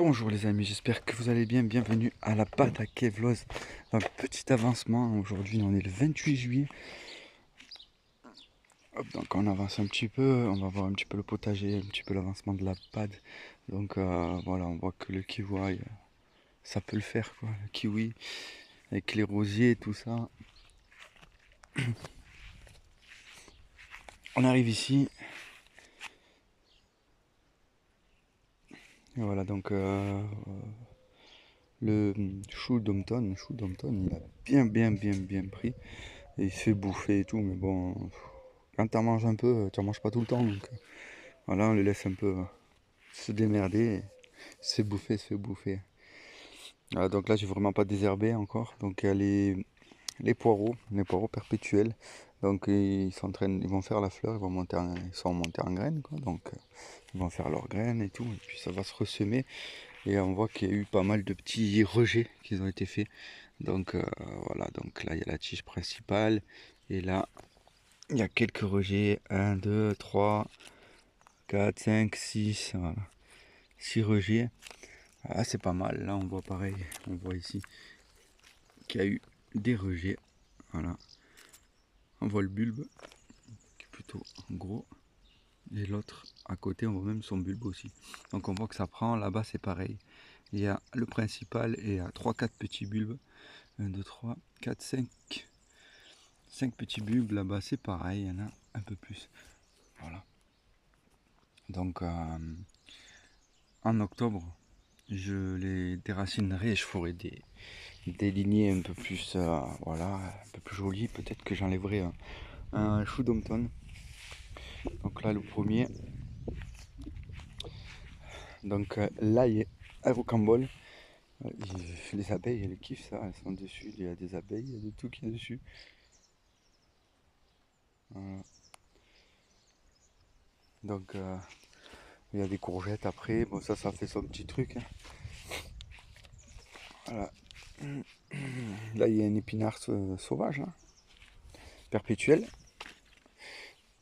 Bonjour les amis, j'espère que vous allez bien. Bienvenue à la pâte à Kevloz. Un petit avancement, aujourd'hui on est le 28 juillet. Hop, donc on avance un petit peu, on va voir un petit peu le potager, un petit peu l'avancement de la pâte. Donc voilà, on voit que le kiwi, ça peut le faire quoi, le kiwi, avec les rosiers et tout ça. On arrive ici. Et voilà, donc le chou Dompton, il a bien pris. Et il se fait bouffer et tout, mais bon, quand t'en manges un peu, tu en manges pas tout le temps. Donc voilà, on le laisse un peu se démerder, se fait bouffer, se fait bouffer. Voilà, donc là, j'ai vraiment pas désherbé encore. Donc il y a les poireaux perpétuels. Donc ils vont faire la fleur, ils sont montés en graines, quoi. Donc ils vont faire leurs graines et tout, et puis ça va se ressemer. Et on voit qu'il y a eu pas mal de petits rejets qui ont été faits. Donc voilà, donc là il y a la tige principale, et là il y a quelques rejets, 1, 2, 3, 4, 5, 6, voilà. 6 rejets. Ah, c'est pas mal, là on voit pareil, on voit ici qu'il y a eu des rejets, voilà. On voit le bulbe qui est plutôt gros, et l'autre à côté on voit même son bulbe aussi. Donc on voit que ça prend, là-bas c'est pareil. Il y a le principal et il y a 3-4 petits bulbes. 1, 2, 3, 4, 5. 5 petits bulbes, là-bas c'est pareil, il y en a un peu plus. Voilà. Donc en octobre, je les déracinerai et je ferai des lignées un peu plus, voilà, un peu plus jolies. Peut-être que j'enlèverai un chou Dompton. Donc là, le premier. Donc là, il est à rocambole. Les abeilles, elles kiffent ça, elles sont dessus. Il y a des abeilles, il y a de tout qui est dessus. Voilà. Donc il y a des courgettes après. Bon, ça fait son petit truc, hein. Voilà. Là, il y a un épinard sauvage, hein, perpétuel.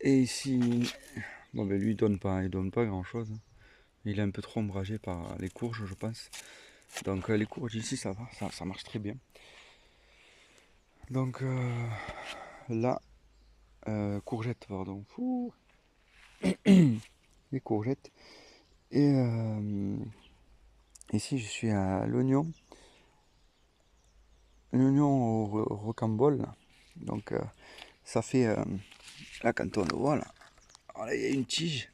Et ici, bon, ben lui, il donne pas grand chose, hein. Il est un peu trop ombragé par les courges, je pense. Donc les courges ici, ça va, ça marche très bien. Donc là, courgettes, pardon. Fou. Les courgettes. Et ici, je suis à l'oignon. L'oignon au rocambole. Donc ça fait, là quand on le voit, là, alors là, il y a une tige.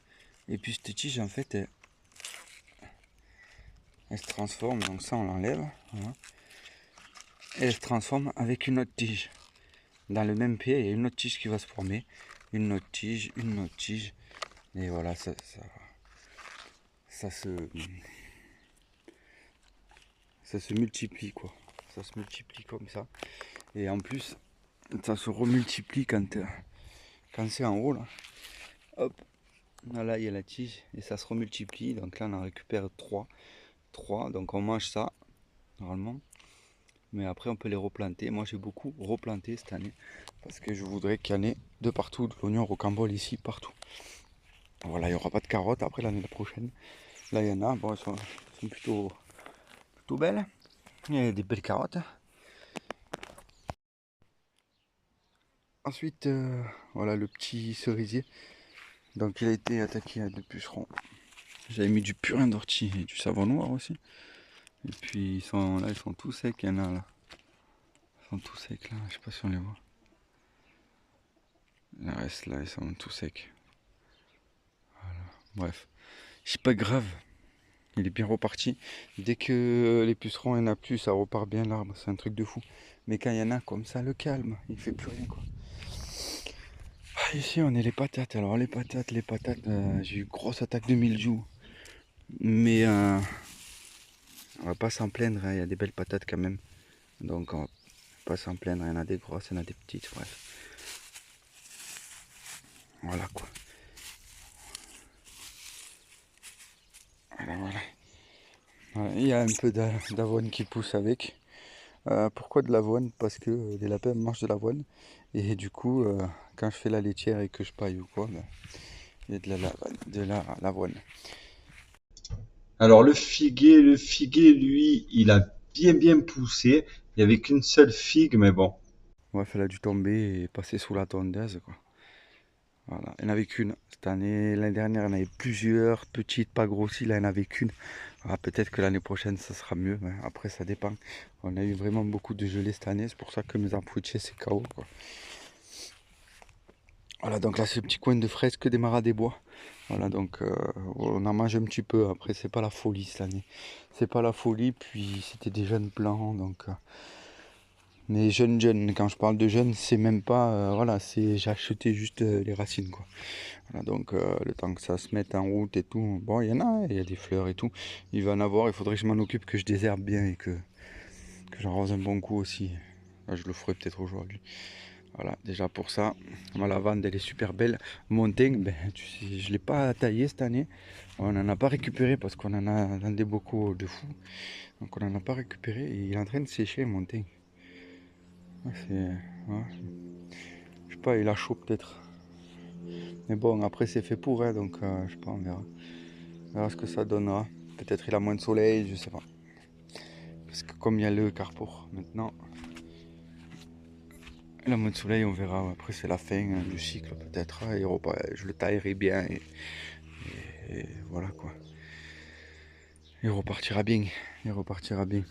Et puis cette tige, en fait, elle se transforme. Donc ça, on l'enlève. Voilà. Et elle se transforme avec une autre tige. Dans le même pied, il y a une autre tige qui va se former. Une autre tige, une autre tige. Et voilà, ça se multiplie, quoi. Ça se multiplie comme ça. Et en plus, ça se remultiplie quand c'est en haut, là. Hop, là, il y a la tige et ça se remultiplie. Donc là, on en récupère 3. Donc on mange ça, normalement. Mais après, on peut les replanter. Moi, j'ai beaucoup replanté cette année parce que je voudrais qu'il y en ait de partout, de l'oignon rocambole ici, partout. Voilà, il n'y aura pas de carottes après l'année prochaine. Là, il y en a. Bon, elles sont plutôt belles. Il y a des belles carottes. Ensuite, voilà le petit cerisier. Donc, il a été attaqué à 2 pucerons. J'avais mis du purin d'ortie et du savon noir aussi. Et puis, ils sont tous secs. Il y en a là. Ils sont tous secs là. Je sais pas si on les voit. Le reste là, ils sont tous secs. Voilà. Bref, c'est pas grave. Il est bien reparti. Dès que les pucerons, il n'y en a plus, ça repart bien l'arbre. C'est un truc de fou. Mais quand il y en a comme ça, le calme, il fait plus rien quoi. Ah, ici, on est les patates. Alors, les patates, j'ai eu une grosse attaque de mildiou. Mais on va pas s'en plaindre, hein. Il y a des belles patates quand même. Donc, on va pas s'en plaindre. Il y en a des grosses, il y en a des petites. Bref. Voilà quoi. Voilà. Il y a un peu d'avoine qui pousse avec. Pourquoi de l'avoine? Parce que les lapins mangent de l'avoine. Et du coup, quand je fais la laitière et que je paille ou quoi, ben, il y a de l'avoine. Alors le figuier, lui, il a bien poussé. Il y avait qu'une seule figue, mais bon. Ouais, elle a dû tomber et passer sous la tondeuse, quoi. Voilà. Il n'y en avait qu'une. Cette année, l'année dernière, il y en avait plusieurs, petites, pas grossies. Là, il n'y en avait qu'une. Ah, peut-être que l'année prochaine, ça sera mieux. Mais après, ça dépend. On a eu vraiment beaucoup de gelée cette année. C'est pour ça que mes arbres fruitiers, c'est KO, quoi. Voilà, donc là, c'est le petit coin de fraises que des maras des bois. Voilà, donc on en mange un petit peu. Après, c'est pas la folie cette année. C'est pas la folie. Puis, c'était des jeunes plants. Donc, mais jeunes. Quand je parle de jeunes, c'est même pas. Voilà, c'est j'ai acheté juste les racines, quoi. Voilà, donc le temps que ça se mette en route et tout, bon, il y en a, il y a des fleurs et tout. Il va en avoir, il faudrait que je m'en occupe, que je désherbe bien et que j'arrose un bon coup aussi. Là, je le ferai peut-être aujourd'hui. Voilà, déjà pour ça, ma lavande, elle est super belle. Mon thym, ben, tu sais, je ne l'ai pas taillé cette année. On n'en a pas récupéré parce qu'on en a dans des bocaux de fou. Donc on n'en a pas récupéré et il est en train de sécher mon thym. Ouais, ouais. Je sais pas, il a chaud peut-être. Mais bon, après c'est fait pour, hein, donc je sais pas, on verra. On verra ce que ça donnera. Peut-être il a moins de soleil, je sais pas. Parce que comme il y a le carrefour maintenant, il a moins de soleil, on verra. Après c'est la fin du cycle peut-être. Je le taillerai bien et voilà quoi. Il repartira bien. Il repartira bien.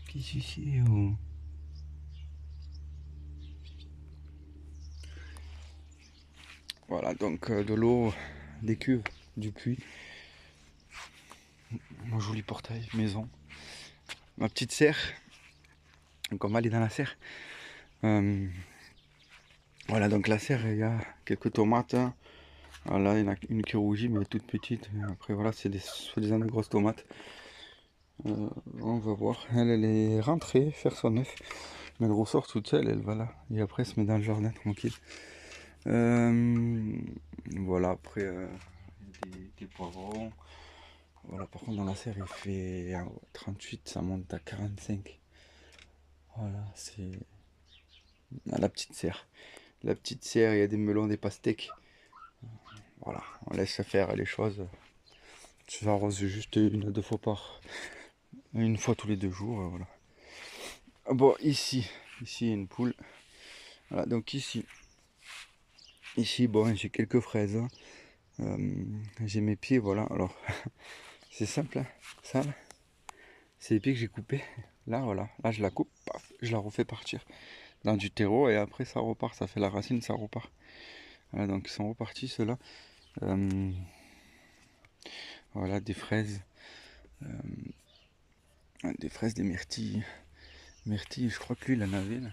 Qu'est-ce que c'est oh. Voilà, donc de l'eau, des cuves, du puits. Mon joli portail, maison. Ma petite serre. Donc on va aller dans la serre. Voilà, donc la serre, il y a quelques tomates. Voilà, il y en a une qui est rougie, mais elle est toute petite. Et après, voilà, c'est des soi-disant de grosses tomates. On va voir. Elle est rentrée faire son œuf. Mais elle ressort toute seule, elle va là. Et après, elle se met dans le jardin tranquille. Voilà, après, des poivrons. Voilà, par contre, dans la serre, il fait 38, ça monte à 45. Voilà, c'est la petite serre. La petite serre, il y a des melons, des pastèques. Voilà, on laisse faire les choses. Tu arroses juste une à deux fois une fois tous les 2 jours, voilà. Ah bon, ici il y a une poule. Voilà, donc ici bon, j'ai quelques fraises. J'ai mes pieds, voilà. Alors, c'est simple, hein. Ça, là, c'est les pieds que j'ai coupés. Là, voilà, là je la coupe, paf, je la refais partir dans du terreau et après ça repart, ça fait la racine, ça repart. Voilà, donc ils sont repartis ceux-là. Euh, voilà, des fraises, des myrtilles. Myrtilles, je crois que lui il en avait là.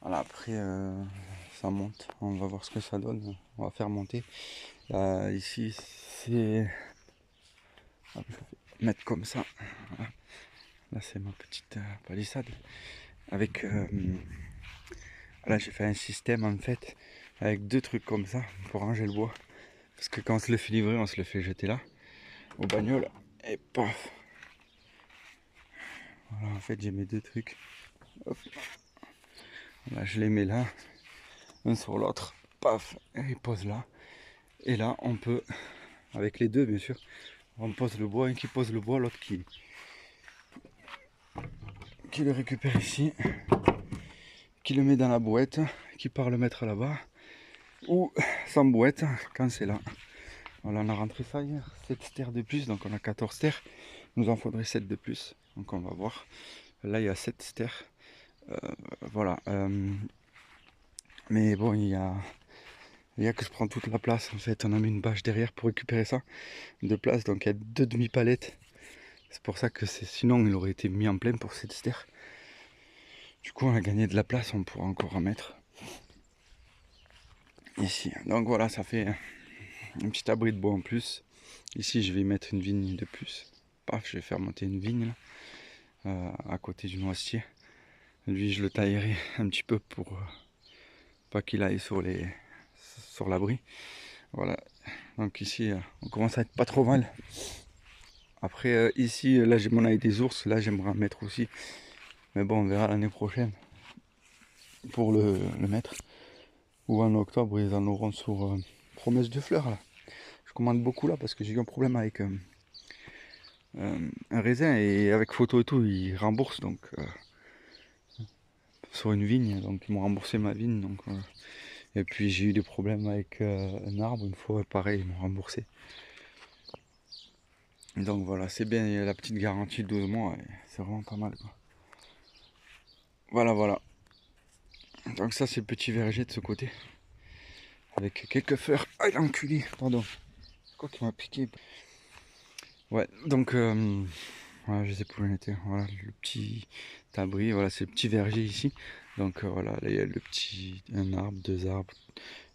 Voilà, après ça monte, on va voir ce que ça donne, on va faire monter. Là, ici c'est. Hop, je vais mettre comme ça. Voilà. Là c'est ma petite palissade. Avec. Là j'ai fait un système en fait avec deux trucs comme ça pour ranger le bois. Parce que quand on se le fait livrer, on se le fait jeter là, au bagnole, et paf. Voilà, en fait j'ai mes deux trucs. Hop. Là je les mets là, un sur l'autre, paf, et ils posent là. Et là on peut, avec les deux bien sûr, on pose le bois, un qui pose le bois, l'autre qui le récupère ici, qui le met dans la boîte, qui part le mettre là-bas, ou sans boîte quand c'est là. Voilà, on a rentré ça hier, 7 stères de plus, donc on a 14 stères. Il nous en faudrait 7 de plus, donc on va voir. Là il y a 7 stères. Voilà. Mais bon, il y a que je prends toute la place en fait. On a mis une bâche derrière pour récupérer ça de place, donc il y a deux demi-palettes. C'est pour ça que sinon il aurait été mis en plein pour cette stère. Du coup, on a gagné de la place, on pourra encore en mettre ici. Donc voilà, ça fait un petit abri de bois en plus. Ici, je vais mettre une vigne de plus. Paf, je vais faire monter une vigne là, à côté du noisetier. Lui, je le taillerai un petit peu pour pas qu'il aille sur l'abri. Voilà. Donc ici, on commence à être pas trop mal. Après, ici, là, j'ai mon ail des ours. Là, j'aimerais en mettre aussi. Mais bon, on verra l'année prochaine pour le mettre. ou en octobre, ils en auront sur Promesse de Fleurs là. Je commande beaucoup là parce que j'ai eu un problème avec un raisin et avec photo et tout, ils remboursent donc sur une vigne, donc ils m'ont remboursé ma vigne. Donc, et puis j'ai eu des problèmes avec un arbre une fois, pareil, ils m'ont remboursé. Donc voilà, c'est bien, il y a la petite garantie de 12 mois, et c'est vraiment pas mal quoi. Voilà, voilà. Donc ça c'est le petit verger de ce côté. Avec quelques fleurs. Ah l'enculé, pardon. C'est quoi qui m'a piqué? Ouais, donc voilà, je sais plus où on était. Voilà, le petit abri, voilà, c'est le petit verger ici. Donc voilà, là il y a un arbre, deux arbres,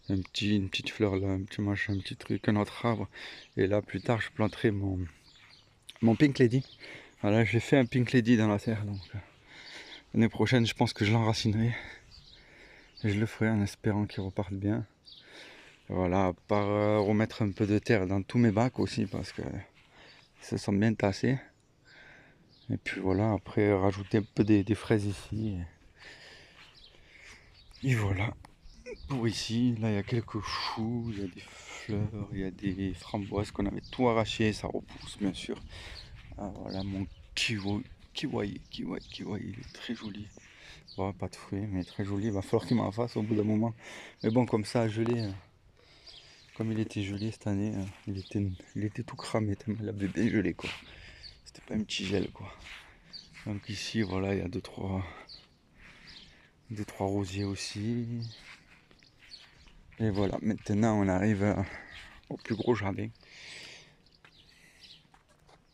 une petite fleur là, un petit machin, un petit truc, un autre arbre. Et là plus tard je planterai mon Pink Lady. Voilà, j'ai fait un Pink Lady dans la terre, donc l'année prochaine je pense que je l'enracinerai. Et je le ferai en espérant qu'il reparte bien. Et voilà, à part remettre un peu de terre dans tous mes bacs aussi parce que ils se sont bien tassés. Et puis voilà, après rajouter un peu des fraises ici. Et voilà, pour ici, là il y a quelques choux, il y a des fleurs, il y a des framboises qu'on avait tout arraché, ça repousse bien sûr. Ah, voilà mon kiwi, il est très joli. Bon, pas de fruits, mais très joli, il va falloir qu'il m'en fasse au bout d'un moment. Mais bon, comme ça, gelé, comme il était gelé cette année, il était tout cramé, tellement il avait bien gelé quoi. C'était pas un petit gel quoi. Donc ici, voilà, il y a deux, trois rosiers aussi. Et voilà, maintenant on arrive au plus gros jardin.